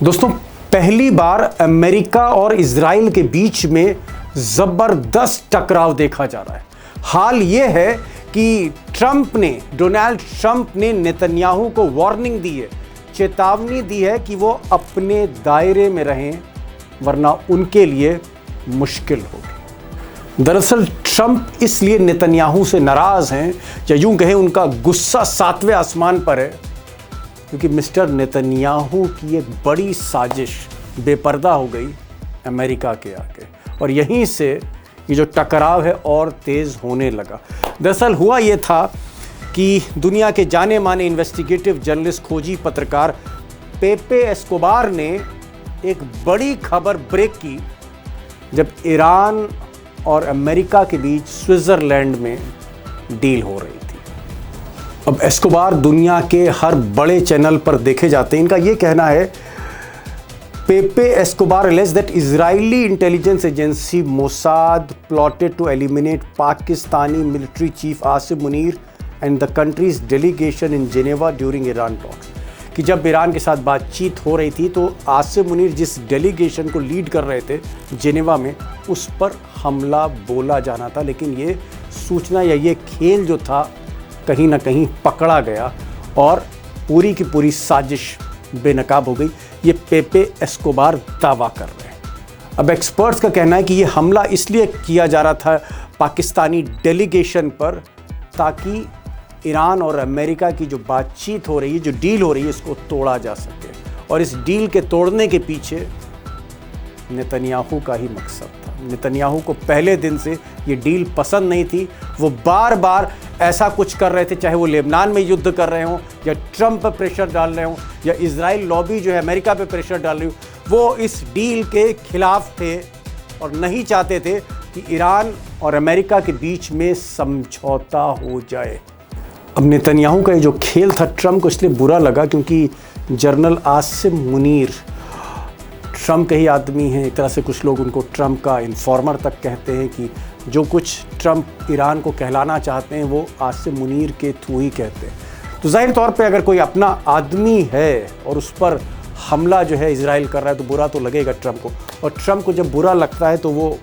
दोस्तों, पहली बार अमेरिका और इजराइल के बीच में जबरदस्त टकराव देखा जा रहा है। हाल यह है कि डोनाल्ड ट्रंप ने नेतन्याहू को वार्निंग दी है, चेतावनी दी है कि वो अपने दायरे में रहें वरना उनके लिए मुश्किल होगी। दरअसल ट्रंप इसलिए नेतन्याहू से नाराज हैं या यूं कहें उनका गुस्सा 7वें आसमान पर है क्योंकि मिस्टर नेतन्याहू की एक बड़ी साजिश बेपर्दा हो गई अमेरिका के आगे, और यहीं से ये जो टकराव है और तेज़ होने लगा। दरअसल हुआ ये था कि दुनिया के जाने माने इन्वेस्टिगेटिव जर्नलिस्ट, खोजी पत्रकार पेपे एस्कोबार ने एक बड़ी खबर ब्रेक की जब ईरान और अमेरिका के बीच स्विट्ज़रलैंड में डील हो रही थी। अब एस्कोबार दुनिया के हर बड़े चैनल पर देखे जाते हैं। इनका ये कहना है, पेपे Escobar alleged that Israeli intelligence agency Mossad plotted to eliminate Pakistani military chief Asim Munir and the country's delegation in Geneva during Iran talks। कि जब ईरान के साथ बातचीत हो रही थी तो आसिम मुनीर जिस डेलीगेशन को लीड कर रहे थे जेनेवा में, उस पर हमला बोला जाना था, लेकिन ये सूचना या ये खेल जो था कहीं ना कहीं पकड़ा गया और पूरी की पूरी साजिश बेनकाब हो गई। ये पेपे एस्कोबार दावा कर रहे हैं। अब एक्सपर्ट्स का कहना है कि ये हमला इसलिए किया जा रहा था पाकिस्तानी डेलीगेशन पर ताकि ईरान और अमेरिका की जो बातचीत हो रही है, जो डील हो रही है, इसको तोड़ा जा सके। और इस डील के तोड़ने के पीछे नेतन्याहू का ही मकसद था। नेतन्याहू को पहले दिन से ये डील पसंद नहीं थी। वो बार बार ऐसा कुछ कर रहे थे, चाहे वो लेबनान में युद्ध कर रहे हों या ट्रंप पर प्रेशर डाल रहे हों या इजराइल लॉबी जो है अमेरिका पे प्रेशर डाल रही हो, वो इस डील के खिलाफ थे और नहीं चाहते थे कि ईरान और अमेरिका के बीच में समझौता हो जाए। अब नेतन्याहू का ये जो खेल था ट्रंप को इसलिए बुरा लगा क्योंकि जनरल आसिम मुनीर ट्रंप के ही आदमी हैं। एक तरह से कुछ लोग उनको ट्रंप का इन्फॉर्मर तक कहते हैं कि जो कुछ ट्रंप ईरान को कहलाना चाहते हैं वो आसिम मुनीर के थ्रू ही कहते हैं। तो जाहिर तौर पे अगर कोई अपना आदमी है और उस पर हमला जो है इजराइल कर रहा है तो बुरा तो लगेगा ट्रंप को, और ट्रंप को जब बुरा लगता है तो वो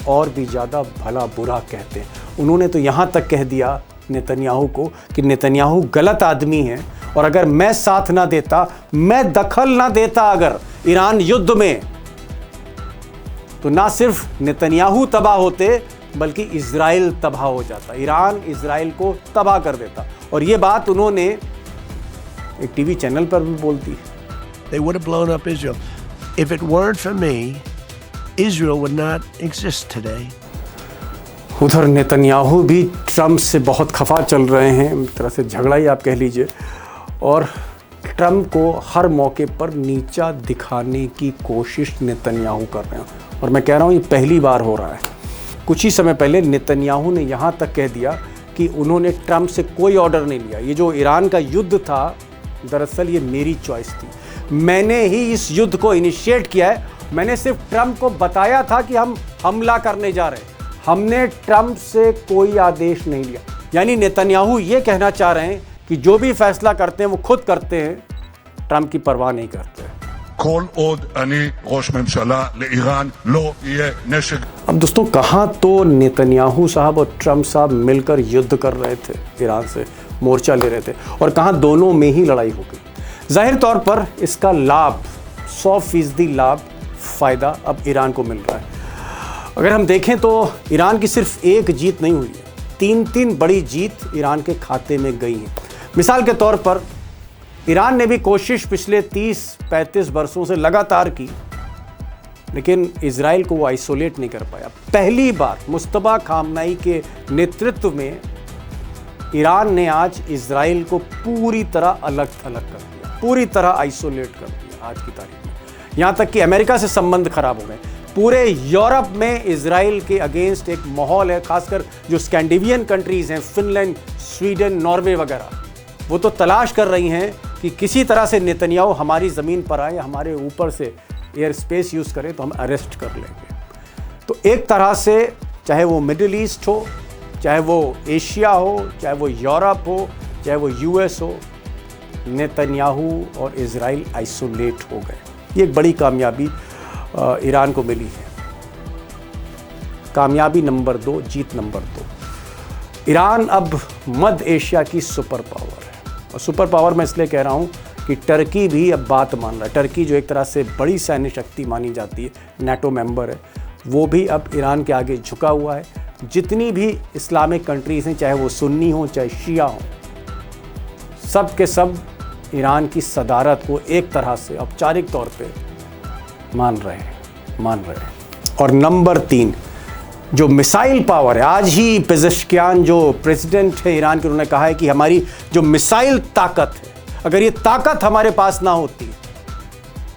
और भी ज़्यादा भला बुरा कहते हैं। उन्होंने तो यहाँ तक कह दिया नेतन्याहू को कि नेतन्याहू गलत आदमी है और अगर मैं साथ ना देता, मैं दखल ना देता अगर ईरान युद्ध में, तो ना सिर्फ नेतन्याहू तबाह होते बल्कि इजराइल तबाह हो जाता। ईरान इजराइल को तबाह कर देता। और ये बात उन्होंने एक टीवी चैनल पर भी बोल दी। They would have blown up Israel. If it weren't for me, Israel would not exist today. उधर नेतन्याहू भी ट्रंप से बहुत खफा चल रहे हैं, एक तरह से झगड़ा ही आप कह लीजिए, और ट्रंप को हर मौके पर नीचा दिखाने की कोशिश नेतन्याहू कर रहे हैं। और मैं कह रहा हूँ ये पहली बार हो रहा है। कुछ ही समय पहले नेतन्याहू ने यहाँ तक कह दिया कि उन्होंने ट्रंप से कोई ऑर्डर नहीं लिया। ये जो ईरान का युद्ध था दरअसल ये मेरी चॉइस थी, मैंने ही इस युद्ध को इनिशिएट किया है। मैंने सिर्फ ट्रंप को बताया था कि हम हमला करने जा रहे हैं, हमने ट्रंप से कोई आदेश नहीं लिया। यानी नेतन्याहू ये कहना चाह रहे हैं कि जो भी फैसला करते हैं वो खुद करते हैं, ट्रंप की परवाह नहीं करते। अब दोस्तों, कहाँ तो नेतन्याहू साहब और ट्रंप साहब मिलकर युद्ध कर रहे थे, ईरान से मोर्चा ले रहे थे, और कहाँ दोनों में ही लड़ाई हो गई। जाहिर तौर पर इसका लाभ 100% लाभ फ़ायदा अब ईरान को मिल रहा है। अगर हम देखें तो ईरान की सिर्फ एक जीत नहीं हुई है, 3 बड़ी जीत ईरान के खाते में गई हैं। मिसाल के तौर पर ईरान ने भी कोशिश पिछले 30-35 वर्षों से लगातार की, लेकिन इजराइल को वो आइसोलेट नहीं कर पाया। पहली बार मुस्तफा खामनेई के नेतृत्व में ईरान ने आज इजराइल को पूरी तरह अलग थलग कर दिया, पूरी तरह आइसोलेट कर दिया आज की तारीख में। यहाँ तक कि अमेरिका से संबंध खराब हो गए। पूरे यूरोप में इजराइल के अगेंस्ट एक माहौल है, खासकर जो स्कैंडिनेवियन कंट्रीज़ हैं, फिनलैंड, स्वीडन, नॉर्वे वगैरह, वो तो तलाश कर रही हैं कि किसी तरह से नेतन्याहू हमारी ज़मीन पर आए, हमारे ऊपर से एयर स्पेस यूज़ करें तो हम अरेस्ट कर लेंगे। तो एक तरह से चाहे वो मिडिल ईस्ट हो, चाहे वो एशिया हो, चाहे वो यूरोप हो, चाहे वो यूएस हो, नेतन्याहू और इजराइल आइसोलेट हो गए। ये एक बड़ी कामयाबी ईरान को मिली है। कामयाबी नंबर 2, जीत नंबर 2। ईरान अब मध्य एशिया की सुपर पावर है। और सुपर पावर मैं इसलिए कह रहा हूँ कि टर्की भी अब बात मान रहा है। टर्की जो एक तरह से बड़ी सैन्य शक्ति मानी जाती है, नाटो मेंबर है, वो भी अब ईरान के आगे झुका हुआ है। जितनी भी इस्लामिक कंट्रीज़ हैं, चाहे वो सुन्नी हो चाहे शिया हो, सब के सब ईरान की सदारत को एक तरह से औपचारिक तौर पे मान रहे हैं। और नंबर 3, जो मिसाइल पावर है, आज ही पेजेश्कियान जो प्रेसिडेंट है ईरान के, उन्होंने कहा है कि हमारी जो मिसाइल ताकत है, अगर ये ताकत हमारे पास ना होती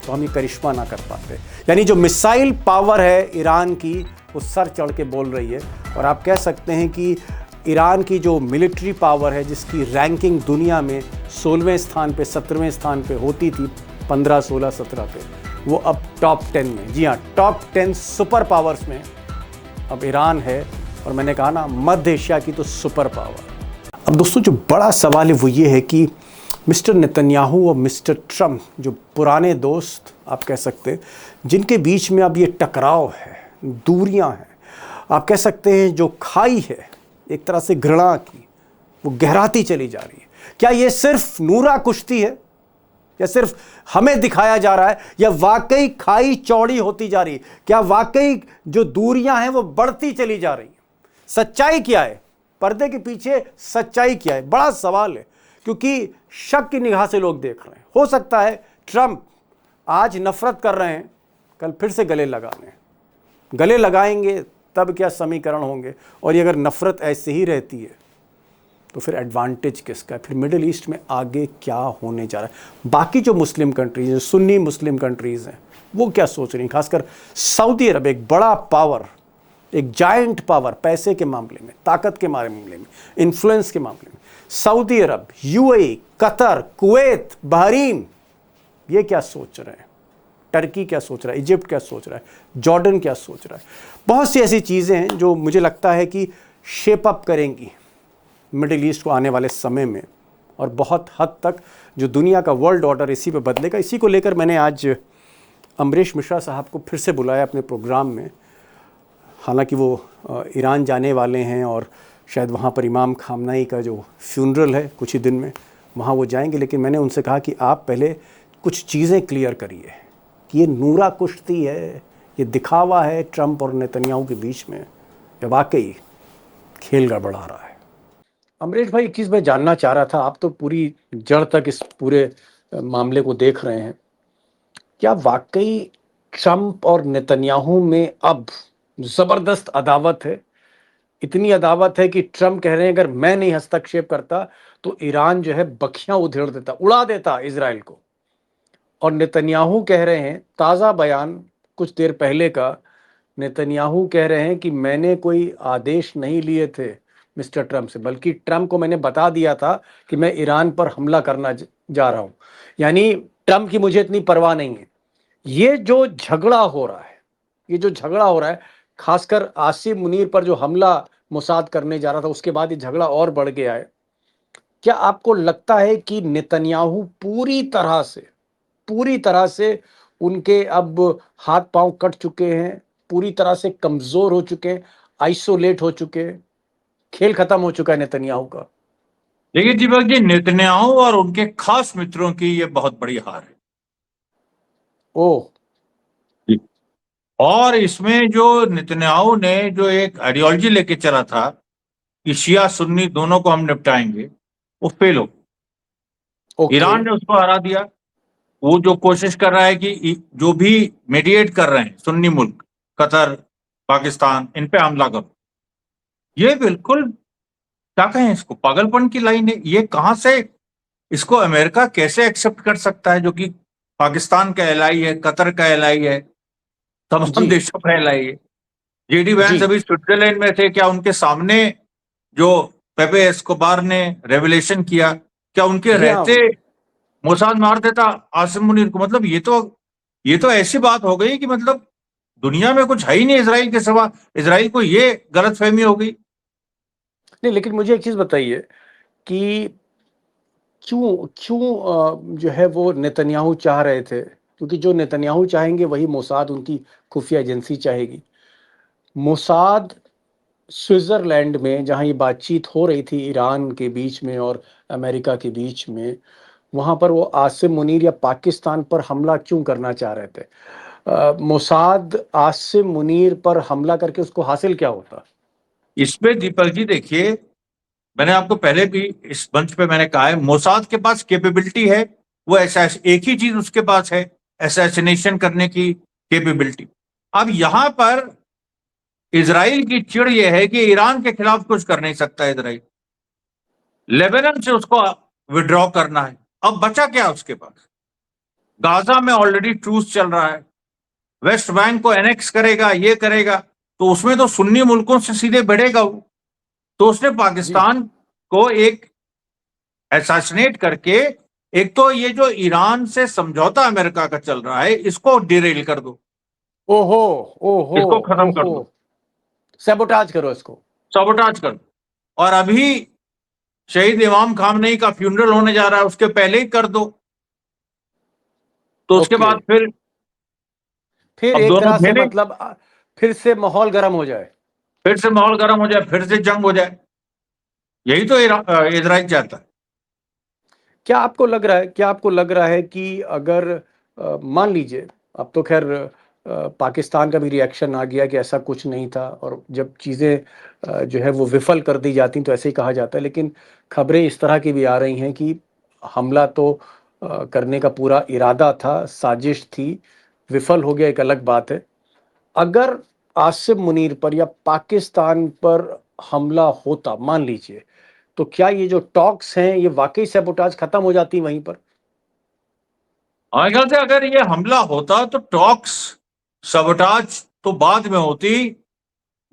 तो हम ये करिश्मा ना कर पाते। यानी जो मिसाइल पावर है ईरान की, वो सर चढ़ के बोल रही है। और आप कह सकते हैं कि ईरान की जो मिलिट्री पावर है, जिसकी रैंकिंग दुनिया में 16वें स्थान पे 17वें स्थान पे होती थी, 15, 16, 17 पे, वो अब टॉप 10 में, जी हाँ, टॉप 10 सुपर पावर्स में अब ईरान है। और मैंने कहा ना, मध्य एशिया की तो सुपर पावर। अब दोस्तों, जो बड़ा सवाल है वो ये है कि मिस्टर नेतन्याहू और मिस्टर ट्रम्प, जो पुराने दोस्त आप कह सकते हैं, जिनके बीच में अब ये टकराव है, दूरियां हैं, आप कह सकते हैं जो खाई है एक तरह से घृणा की, वो गहराती चली जा रही है। क्या ये सिर्फ नूरा कुश्ती है, या सिर्फ हमें दिखाया जा रहा है, या वाकई खाई चौड़ी होती जा रही है? क्या वाकई जो दूरियां हैं वो बढ़ती चली जा रही हैं? सच्चाई क्या है? पर्दे के पीछे सच्चाई क्या है? बड़ा सवाल है, क्योंकि शक की निगाह से लोग देख रहे हैं। हो सकता है ट्रंप आज नफरत कर रहे हैं, कल फिर से गले लगाएंगे, तब क्या समीकरण होंगे? और ये अगर नफरत ऐसे ही रहती है तो फिर एडवांटेज किसका है? फिर मिडिल ईस्ट में आगे क्या होने जा रहा है? बाकी जो मुस्लिम कंट्रीज हैं, सुन्नी मुस्लिम कंट्रीज हैं, वो क्या सोच रही हैं? खासकर सऊदी अरब, एक बड़ा पावर, एक जायंट पावर, पैसे के मामले में, ताकत के मामले में, इन्फ्लुएंस के मामले में, सऊदी अरब, यूएई, कतर, कुवैत, बहरीन, ये क्या सोच रहे हैं? टर्की क्या सोच रहा है? इजिप्ट क्या सोच रहा है? जॉर्डन क्या सोच रहा है? बहुत सी ऐसी चीज़ें हैं जो मुझे लगता है कि शेप अप करेंगी मिडिल ईस्ट को आने वाले समय में, और बहुत हद तक जो दुनिया का वर्ल्ड ऑर्डर इसी पे बदलेगा। इसी को लेकर मैंने आज अमरीश मिश्रा साहब को फिर से बुलाया अपने प्रोग्राम में। हालांकि वो ईरान जाने वाले हैं और शायद वहाँ पर इमाम खामनाई का जो फ्यूनरल है कुछ ही दिन में, वहाँ वो जाएंगे। लेकिन मैंने उनसे कहा कि आप पहले कुछ चीज़ें क्लियर करिए कि ये नूरा कुश्ती है, ये दिखावा है ट्रंप और नेतन्याहू के बीच में, या वाकई खेल गड़बड़ा रहा है। अमरीश भाई, एक चीज़ मैं जानना चाह रहा था, आप तो पूरी जड़ तक इस पूरे मामले को देख रहे हैं। क्या वाकई ट्रंप और नेतन्याहू में अब ज़बरदस्त अदावत है? इतनी अदावत है कि ट्रंप कह रहे हैं अगर मैं नहीं हस्तक्षेप करता तो ईरान जो है बखियां उधेड़ देता, उड़ा देता इजराइल को। और नेतन्याहू कह रहे हैं, ताज़ा बयान कुछ देर पहले का, नेतन्याहू कह रहे हैं कि मैंने कोई आदेश नहीं लिए थे मिस्टर ट्रंप से, बल्कि ट्रंप को मैंने बता दिया था कि मैं ईरान पर हमला करना जा रहा हूं। यानी ट्रंप की मुझे इतनी परवाह नहीं है। ये जो झगड़ा हो रहा है, खासकर आसिम मुनीर पर जो हमला मोसाद करने जा रहा था, उसके बाद ये झगड़ा और बढ़ गया है। क्या आपको लगता है कि नेतन्याहू पूरी तरह से उनके अब हाथ पांव कट चुके हैं, पूरी तरह से कमजोर हो चुके हैं, आइसोलेट हो चुके हैं, खेल खत्म हो चुका है नेतन्याहू का? देखिए दीपक जी, नेतन्याहू और उनके खास मित्रों की ये बहुत बड़ी हार है। ओह, और इसमें जो नेतन्याहू ने जो एक आइडियोलॉजी लेके चला था कि शिया सुन्नी दोनों को हम निपटाएंगे, वो फेल हो। ईरान ने उसको हरा दिया। वो जो कोशिश कर रहा है कि जो भी मीडिएट कर रहे हैं सुन्नी मुल्क, कतर, पाकिस्तान, इन पे हमला करो, ये बिल्कुल क्या कहें इसको, पागलपन की लाइन है। ये कहां से, इसको अमेरिका कैसे एक्सेप्ट कर सकता है, जो कि पाकिस्तान का एलाई है, कतर का एलाई है, तमाम देशों का एलाई है। जेडी वैंस अभी स्विट्जरलैंड में थे, क्या उनके सामने जो पेपे एस्कोबार ने रेवलेशन किया, क्या उनके रहते मोसाद मार देता आसिम मुनीर को? मतलब ये तो ऐसी बात हो गई कि मतलब दुनिया में कुछ है ही नहीं इजराइल के सिवा। इजराइल को ये गलतफहमी हो गई। नहीं, लेकिन मुझे एक चीज बताइए कि क्यों क्यों जो है वो नेतन्याहू चाह रहे थे, क्योंकि जो नेतन्याहू चाहेंगे वही मोसाद उनकी खुफिया एजेंसी चाहेगी। मोसाद स्विट्जरलैंड में जहां ये बातचीत हो रही थी ईरान के बीच में और अमेरिका के बीच में, वहां पर वो आसिम मुनीर या पाकिस्तान पर हमला क्यों करना चाह रहे थे? मोसाद आसिम मुनीर पर हमला करके उसको हासिल क्या होता? इस पे दीपक जी देखिए, मैंने आपको पहले भी इस मंच पे मैंने कहा है, मोसाद के पास कैपेबिलिटी है, वो ऐसा एक ही चीज उसके पास है, असैसिनेशन करने की कैपेबिलिटी। अब यहां पर इजराइल की चिड़ यह है कि ईरान के खिलाफ कुछ कर नहीं सकता इजराइल, लेबनान से उसको विड्रॉ करना है। अब बचा क्या उसके पास? गाजा में ऑलरेडी ट्रूस चल रहा है, वेस्ट बैंक को एनेक्स करेगा, ये करेगा, तो उसमें तो सुन्नी मुल्कों से सीधे बढ़ेगा वो। तो उसने पाकिस्तान को एक असैसिनेट करके, एक तो ये जो ईरान से समझौता अमेरिका का चल रहा है, इसको डिरेल कर दो, ओहो ओहो इसको खत्म कर ओहो, दो, सैबोटाज करो इसको। सबोटाज कर दो। और अभी शहीद इमाम खामनेई का फ्यूनरल होने जा रहा है, उसके पहले ही कर दो, तो उसके ओके, बाद फिर अब एक दोनों तरह से झेले, मतलब फिर से माहौल गर्म हो जाए। फिर से माहौल गर्म हो जाए, फिर से जंग हो जाए। यही तो इजराइल चाहता है। क्या आपको लग रहा है कि अगर मान लीजिए, अब तो खैर पाकिस्तान का भी रिएक्शन आ गया कि ऐसा कुछ नहीं था, और जब चीज़ें जो है वो विफल कर दी जाती तो ऐसे ही कहा जाता है, लेकिन खबरें इस तरह की भी आ रही हैं कि हमला तो करने का पूरा इरादा था, साजिश थी, विफल हो गया एक अलग बात है। अगर आसिम मुनीर पर या पाकिस्तान पर हमला होता मान लीजिए, तो क्या ये जो टॉक्स हैं ये वाकई सैबोटाज खत्म हो जाती वहीं पर? हमारे ख्याल से अगर ये हमला होता तो टॉक्स, सबोटाज तो बाद में होती।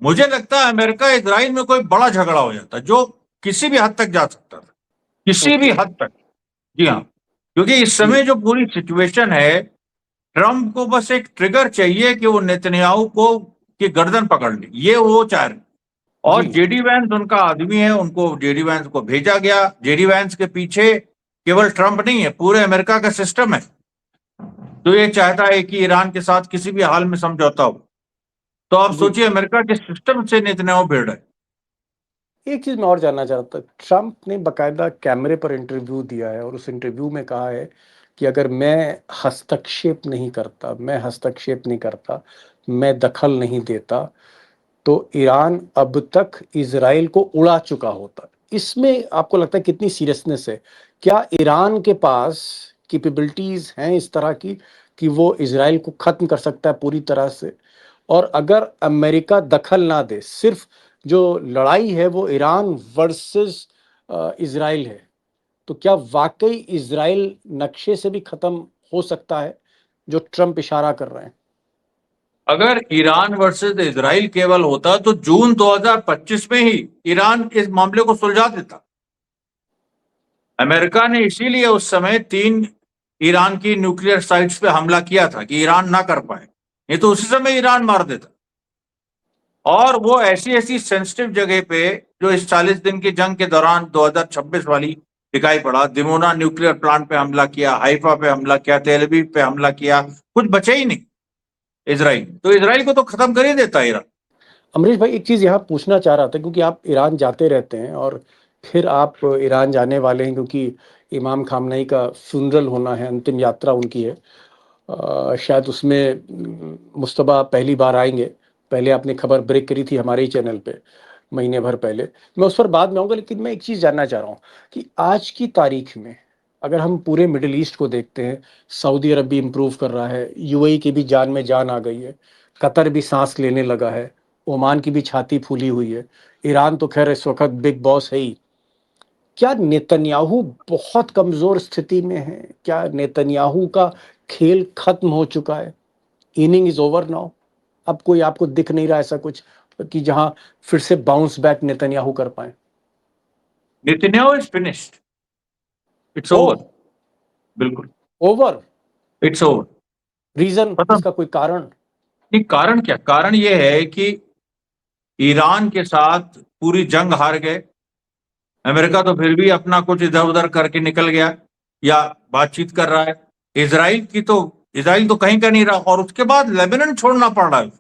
मुझे लगता है अमेरिका इजराइल में कोई बड़ा झगड़ा हो जाता जो किसी भी हद तक जा सकता था, किसी भी ओके, हद तक। जी हाँ, क्योंकि इस जी समय जो पूरी सिचुएशन है, ट्रंप को बस एक ट्रिगर चाहिए कि वो नेतन्याहू को की गर्दन पकड़ ले, ये वो चाह रहे। और जी जेडी वैंस उनका आदमी है, उनको जेडी वैंस को भेजा गया। जेडी वैंस के पीछे केवल ट्रंप नहीं है, पूरे अमेरिका का सिस्टम है, तो ये चाहता है कि ईरान के साथ किसी भी हाल में समझौता हो। तो आप जी। सोचिए अमेरिका के सिस्टम से नेतन्याहू भिड़ रहा है। एक चीज मैं और जानना चाहता, ट्रंप ने बकायदा कैमरे पर इंटरव्यू दिया है और उस इंटरव्यू में कहा है कि अगर मैं हस्तक्षेप नहीं करता, मैं दखल नहीं देता, तो ईरान अब तक इजराइल को उड़ा चुका होता। इसमें आपको लगता है कितनी सीरियसनेस है? क्या ईरान के पास कैपेबिलिटीज हैं इस तरह की कि वो इजराइल को खत्म कर सकता है पूरी तरह से? और अगर अमेरिका दखल ना दे, सिर्फ जो लड़ाई है वो ईरान वर्सेस इजराइल है, तो क्या वाकई इजराइल नक्शे से भी खत्म हो सकता है, जो ट्रंप इशारा कर रहे हैं? अगर ईरान वर्सेस इजराइल केवल होता तो जून 2025 में ही ईरान इस मामले को सुलझा देता। अमेरिका ने इसीलिए उस समय 3 ईरान की न्यूक्लियर साइट्स पे हमला किया था कि ईरान ना कर पाए, नहीं तो उसी समय ईरान मार देता। और वो ऐसी ऐसी सेंसिटिव जगह पे जो इस 40 दिन की जंग के दौरान 2026 वाली दिखाई पड़ा, दिमोना न्यूक्लियर प्लांट पे हमला किया, हाइफा पे हमला किया, तेल अवीव पे हमला किया, कुछ बचे ही नहीं इजराइल। तो इजराइल को तो खत्म कर ही देता ईरान। अमरीश भाई, एक चीज़ यहाँ पूछना चाह रहा था, क्योंकि आप ईरान जाते रहते हैं और फिर आप ईरान जाने वाले हैं, क्योंकि इमाम खामनेई का फ्यूनरल होना है, अंतिम यात्रा उनकी है। शायद उसमें मुस्तबा पहली बार आएंगे। पहले आपने खबर ब्रेक करी थी हमारे ही चैनल पे महीने भर पहले, मैं उस पर बाद में आऊँगा, लेकिन मैं एक चीज़ जानना चाह रहा हूँ कि आज की तारीख में अगर हम पूरे मिडिल ईस्ट को देखते हैं, सऊदी अरब भी इम्प्रूव कर रहा है, यूएई की भी जान में जान आ गई है, कतर भी सांस लेने लगा है, ओमान की भी छाती फूली हुई है, ईरान तो खैर इस वक्त बिग बॉस है ही। क्या नेतन्याहू बहुत कमजोर स्थिति में है? क्या नेतन्याहू का खेल खत्म हो चुका है? Inning is over now? अब कोई आपको दिख नहीं रहा ऐसा कुछ कि जहां फिर से बाउंस बैक नेतन्याहू कर पाए? Netanyahu is finished, it's o, over, बिल्कुल ओवर। इट्स ओवर, रीजन, खत्म। इसका कोई कारण? नहीं, कारण क्या? कारण ये है कि ईरान के साथ पूरी जंग हार गए अमेरिका तो फिर भी अपना कुछ इधर उधर करके निकल गया या बातचीत कर रहा है। इजराइल तो कहीं का नहीं रहा, और उसके बाद लेबनान छोड़ना पड़ रहा है।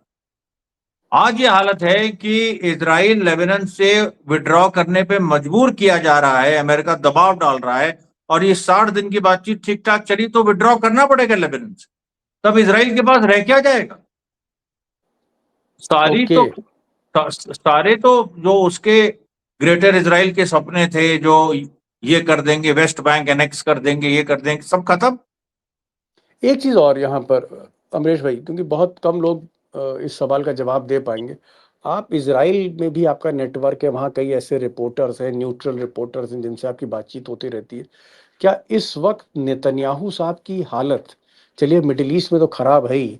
आज ये हालत है कि इजराइल लेबनान से विड्रॉ करने पे मजबूर किया जा रहा है, अमेरिका दबाव डाल रहा है, और ये 60 दिन की बातचीत ठीक ठाक चली तो विड्रॉ करना पड़ेगा लेबनान से। तब इजराइल के पास रह क्या जाएगा? ओके सारे तो जो उसके ग्रेटर इजराइल के सपने थे, जो ये कर देंगे, वेस्ट बैंक एनेक्स कर देंगे, ये कर देंगे, सब खत्म। एक चीज़ और यहाँ पर अमरीश भाई, क्योंकि बहुत कम लोग इस सवाल का जवाब दे पाएंगे। आप इजराइल में भी आपका नेटवर्क है, वहाँ कई ऐसे रिपोर्टर्स हैं, न्यूट्रल रिपोर्टर्स हैं जिनसे आपकी बातचीत होती रहती है। क्या इस वक्त नेतन्याहू साहब की हालत, चलिए मिडिल ईस्ट में तो खराब है ही,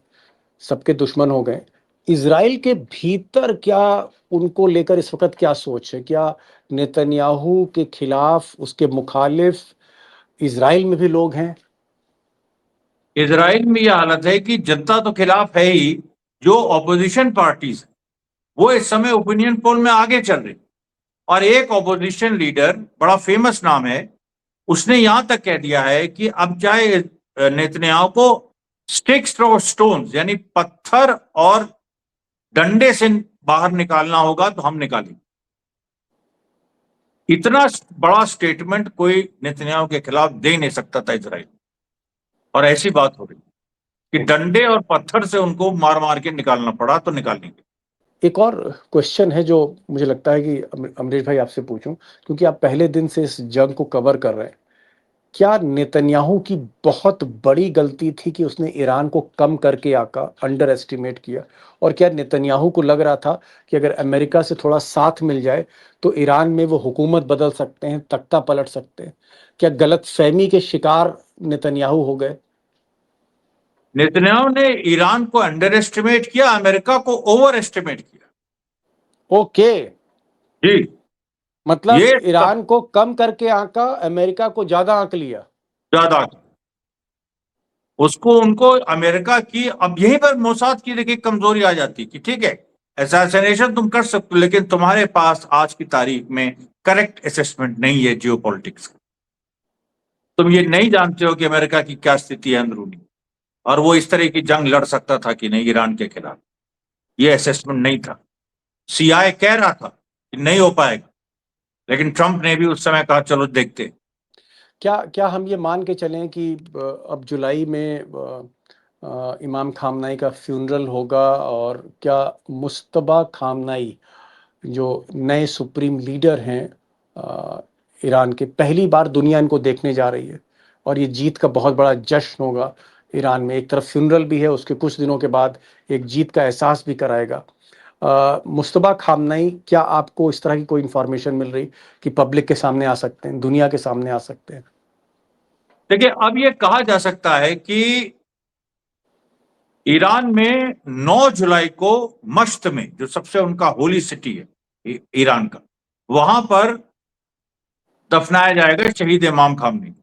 सबके दुश्मन हो गए, इजराइल के भीतर क्या उनको लेकर इस वक्त क्या सोच है? क्या नेतन्याहू के खिलाफ, उसके मुखालिफ इजराइल में भी लोग हैं? इजराइल में यह हालत है कि जनता तो खिलाफ है ही, जो ऑपोजिशन पार्टीज वो इस समय ओपिनियन पोल में आगे चल रही। और एक ऑपोजिशन लीडर, बड़ा फेमस नाम है, उसने यहां तक कह दिया है कि अब चाहे नेतन्याहू को स्टिक्स और स्टोन्स यानी पत्थर और डंडे से बाहर निकालना होगा तो हम निकालेंगे। इतना बड़ा स्टेटमेंट कोई नेतन्याहू के खिलाफ दे नहीं सकता था इजराइल, और ऐसी बात हो रही कि डंडे और पत्थर से उनको मार मार के निकालना पड़ा तो निकालेंगे। एक और क्वेश्चन है जो मुझे लगता है कि अमरीश भाई आपसे पूछूं, क्योंकि आप पहले दिन से इस जंग को कवर कर रहे हैं। क्या नेतन्याहू की बहुत बड़ी गलती थी कि उसने ईरान को कम करके आका अंडर एस्टिमेट किया? और क्या नेतन्याहू को लग रहा था कि अगर अमेरिका से थोड़ा साथ मिल जाए तो ईरान में वो हुकूमत बदल सकते हैं, तख्ता पलट सकते हैं? क्या गलतफहमी के शिकार नेतन्याहू हो गए? नेतन्याहू ने ईरान को अंडर एस्टिमेट किया, अमेरिका को ओवर एस्टिमेट किया। ओके, जी, मतलब ये ईरान को कम करके आंका, अमेरिका को ज्यादा आंक लिया। ज्यादा उसको उनको अमेरिका की, अब यहीं पर मोसाद की देखिए कमजोरी आ जाती कि ठीक है असैसिनेशन तुम कर सकते हो, लेकिन तुम्हारे पास आज की तारीख में करेक्ट असेसमेंट नहीं है जियोपॉलिटिक्स का। तुम ये नहीं जानते हो कि अमेरिका की क्या स्थिति है अंदरूनी, और वो इस तरह की जंग लड़ सकता था कि नहीं ईरान के खिलाफ, ये असेसमेंट नहीं था। सीआईए कह रहा था कि नहीं हो पाएगा, लेकिन ट्रंप ने भी उस समय कहा चलो देखते हैं। क्या क्या हम ये मान के चलें कि अब जुलाई में इमाम खामनाई का फ्यूनरल होगा, और क्या मुश्तबा खामनाई जो नए सुप्रीम लीडर हैं ईरान के, पहली बार दुनिया इनको देखने जा रही है, और ये जीत का बहुत बड़ा जश्न होगा ईरान में। एक तरफ फ्यूनरल भी है, उसके कुछ दिनों के बाद एक जीत का एहसास भी कराएगा। मुश्तबा खामनाई, क्या आपको इस तरह की कोई इंफॉर्मेशन मिल रही कि पब्लिक के सामने आ सकते हैं, दुनिया के सामने आ सकते हैं? देखिए, अब ये कहा जा सकता है कि ईरान में 9 जुलाई को मश्त में, जो सबसे उनका होली सिटी है ईरान का, वहां पर दफनाया जाएगा शहीद इमाम खामनेई।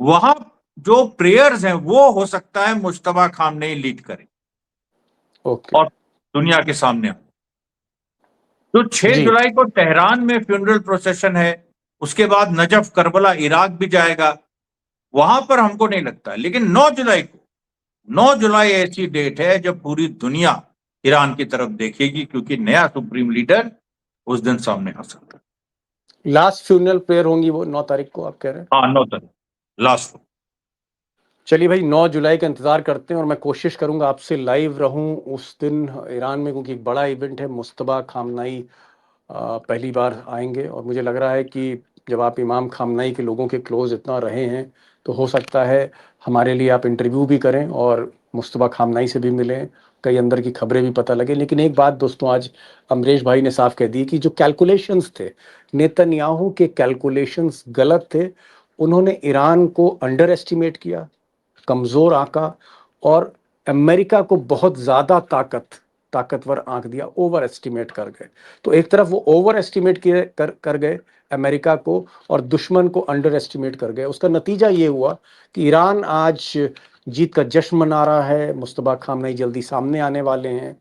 वहां जो प्रेयर्स हैं वो हो सकता है मुश्तबा खामनेई लीड करे ओके और दुनिया के सामने हो। तो 6 जी, जुलाई को तेहरान में फ्यूनरल प्रोसेशन है, उसके बाद नजफ, करबला, इराक भी जाएगा, वहां पर हमको नहीं लगता। लेकिन 9 जुलाई ऐसी डेट है जब पूरी दुनिया ईरान की तरफ देखेगी, क्योंकि नया सुप्रीम लीडर उस दिन सामने आ सकता है। लास्ट फ्यूनरल प्रेयर होंगी वो 9 तारीख को, आप कह रहे हैं? हाँ, 9 तारीख लास्ट। चलिए भाई, 9 जुलाई का इंतज़ार करते हैं, और मैं कोशिश करूंगा आपसे लाइव रहूं उस दिन ईरान में, क्योंकि एक बड़ा इवेंट है। मुश्तबा खामनाई पहली बार आएंगे, और मुझे लग रहा है कि जब आप इमाम खामनाई के लोगों के क्लोज इतना रहे हैं, तो हो सकता है हमारे लिए आप इंटरव्यू भी करें और मुश्तबा खामनाई से भी मिलें, कई अंदर की खबरें भी पता लगे। लेकिन एक बात दोस्तों, आज अमरीश भाई ने साफ कह दी कि जो कैलकुलेशंस थे, नेतन्याहू के कैलकुलेशंस गलत थे। उन्होंने ईरान को अंडर एस्टिमेट किया, कमज़ोर आंका, और अमेरिका को बहुत ज़्यादा ताकतवर आंक दिया, ओवर एस्टिमेट कर गए। तो एक तरफ वो ओवर एस्टिमेट कर गए अमेरिका को, और दुश्मन को अंडर एस्टिमेट कर गए। उसका नतीजा ये हुआ कि ईरान आज जीत का जश्न मना रहा है, मुश्तबा खामनेई जल्दी सामने आने वाले हैं,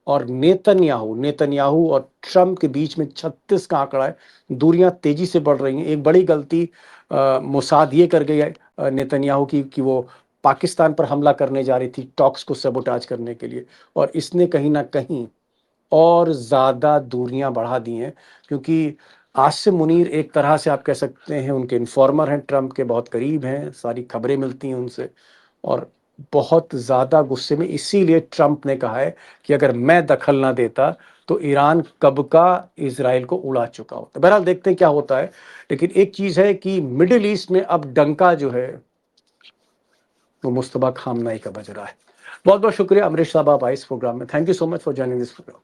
और नेतन्याहू और ट्रंप के बीच में 36 का आंकड़ा है। दूरियां तेजी से बढ़ रही हैं। एक बड़ी गलती मोसाद ये कर गई है नेतन्याहू की कि वो पाकिस्तान पर हमला करने जा रही थी टॉक्स को सबोटाज करने के लिए, और इसने कहीं ना कहीं और ज़्यादा दूरियां बढ़ा दी हैं, क्योंकि आसिम मुनीर एक तरह से आप कह सकते हैं उनके इन्फॉर्मर हैं, ट्रंप के बहुत करीब हैं, सारी खबरें मिलती हैं उनसे, और बहुत ज़्यादा गुस्से में। इसीलिए ट्रंप ने कहा है कि अगर मैं दखल ना देता तो ईरान कब का इजराइल को उड़ा चुका होता। बहरहाल देखते हैं क्या होता है, लेकिन एक चीज़ है कि मिडिल ईस्ट में अब डंका जो है वो मुस्तफा खामनाई का बज रहा है। बहुत बहुत शुक्रिया अमरीश साहब, आप आए इस प्रोग्राम में। Thank you so much for joining this programme.